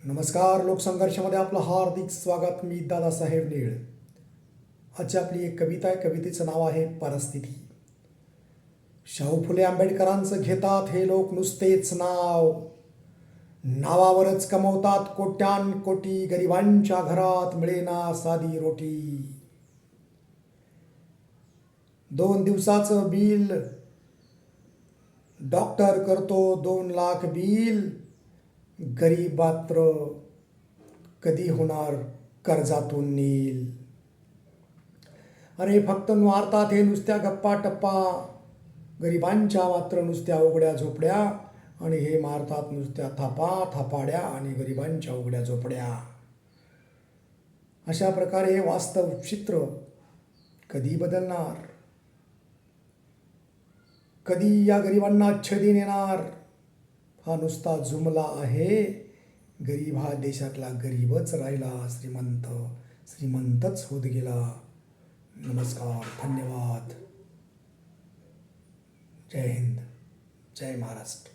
नमस्कार. लोकसंघर्षामध्ये आपलं हार्दिक स्वागत. मी दादासाहेब नीळ. आजची आपली एक कविता आहे. कवितेचं नाव आहे परिस्थिती. शाहू फुले आंबेडकरांचं घेतात हे लोक नुसतेच नाव. नावावरच कमवतात कोट्यान कोटी. गरिबांच्या घरात मिळेना साधी रोटी. 2 दिवसाचं बिल डॉक्टर करतो 2 लाख बिल. गरीब मात्र कधी होणार कर्जातून नील. अरे फक्त मारतात हे नुसत्या गप्पा टप्पा. गरिबांच्या मात्र नुसत्या उघड्या झोपड्या. आणि हे मारतात नुसत्या थापा थापाड्या आणि गरिबांच्या उघड्या झोपड्या. अशा प्रकारे हे वास्तव चित्र कधी बदलणार? कधी या गरिबांना छदी येणार? हा नुसता जुमला आहे. गरीब हा देशातला गरीबच राहिला. श्रीमंतच होत गेला. नमस्कार. धन्यवाद. जय हिंद. जय महाराष्ट्र.